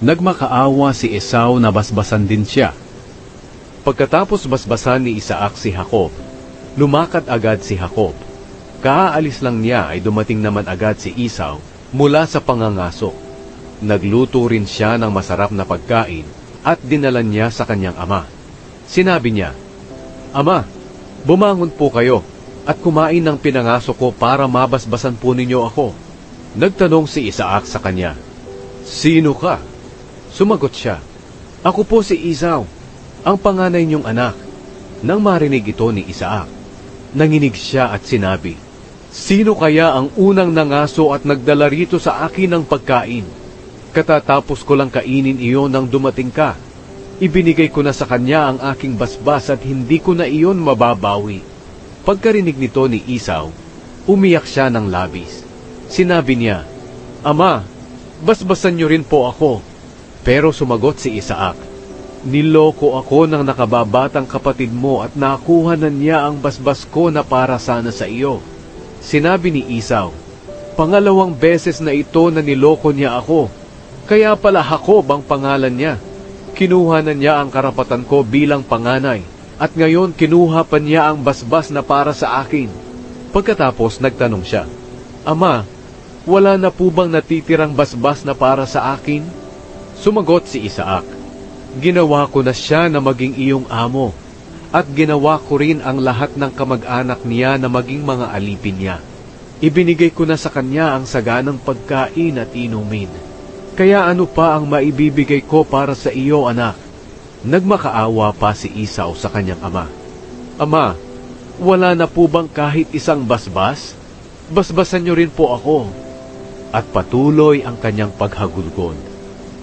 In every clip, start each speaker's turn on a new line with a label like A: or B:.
A: Nagmakaawa si Esau na basbasan din siya. Pagkatapos basbasan ni Isaac si Jacob, lumakad agad si Jacob. Kaalis lang niya ay dumating naman agad si Esau mula sa pangangasok. Nagluto rin siya ng masarap na pagkain at dinala niya sa kanyang ama. Sinabi niya, "Ama, bumangon po kayo at kumain ng pinangaso ko para mabasbasan po ninyo ako." Nagtanong si Isaac sa kanya, "Sino ka?" Sumagot siya, "Ako po si Esau, ang panganay niyong anak." Nang marinig ito ni Isaac, nanginig siya at sinabi, "Sino kaya ang unang nangaso at nagdala rito sa akin ng pagkain? Katatapos ko lang kainin iyon nang dumating ka. Ibinigay ko na sa kanya ang aking basbas at hindi ko na iyon mababawi." Pagkarinig nito ni Esau, umiyak siya ng labis. Sinabi niya, "Ama, basbasan niyo rin po ako." Pero sumagot si Isaac, "Niloko ako ng nakababatang kapatid mo at nakuha na niya ang basbas ko na para sana sa iyo." Sinabi ni Esau, "Pangalawang beses na ito na niloko niya ako. Kaya pala Jacob ang pangalan niya. Kinuha na niya ang karapatan ko bilang panganay, at ngayon kinuha pa niya ang basbas na para sa akin." Pagkatapos nagtanong siya, "Ama, wala na po bang natitirang basbas na para sa akin?" Sumagot si Isaac, "Ginawa ko na siya na maging iyong amo, at ginawa ko rin ang lahat ng kamag-anak niya na maging mga alipin niya. Ibinigay ko na sa kanya ang saganang pagkain at inumin. Kaya ano pa ang maibibigay ko para sa iyo, anak?" Nagmakaawa pa si Esau sa kanyang ama. "Ama, wala na po bang kahit isang basbas? Basbasan niyo rin po ako." At patuloy ang kanyang paghagulgol.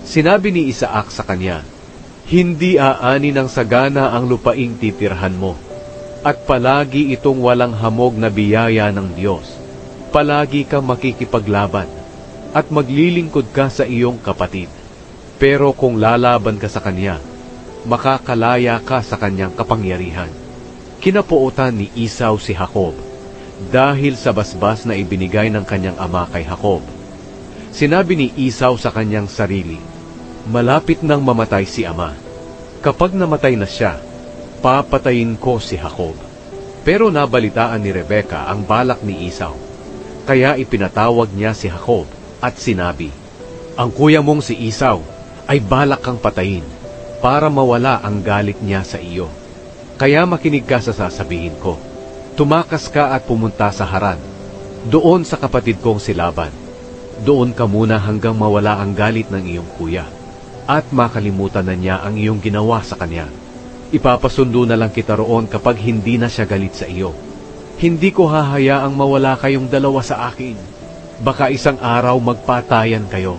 A: Sinabi ni Isaac sa kanya, "Hindi aani ng sagana ang lupaing titirhan mo, at palagi itong walang hamog na biyaya ng Diyos. Palagi kang makikipaglaban, at maglilingkod ka sa iyong kapatid. Pero kung lalaban ka sa kanya, makakalaya ka sa kanyang kapangyarihan." Kinapuutan ni Esau si Jacob dahil sa basbas na ibinigay ng kanyang ama kay Jacob. Sinabi ni Esau sa kanyang sarili, "Malapit nang mamatay si ama. Kapag namatay na siya, papatayin ko si Jacob." Pero nabalitaan ni Rebeka ang balak ni Esau, kaya ipinatawag niya si Jacob at sinabi, "Ang kuya mong si Esau ay balak kang patayin para mawala ang galit niya sa iyo. Kaya makinig ka sa sasabihin ko. Tumakas ka at pumunta sa Haran, doon sa kapatid kong si Laban. Doon ka muna hanggang mawala ang galit ng iyong kuya, at makalimutan na niya ang iyong ginawa sa kanya. Ipapasundo na lang kita roon kapag hindi na siya galit sa iyo. Hindi ko hahayaang mawala kayong dalawa sa akin. Baka isang araw magpatayan kayo."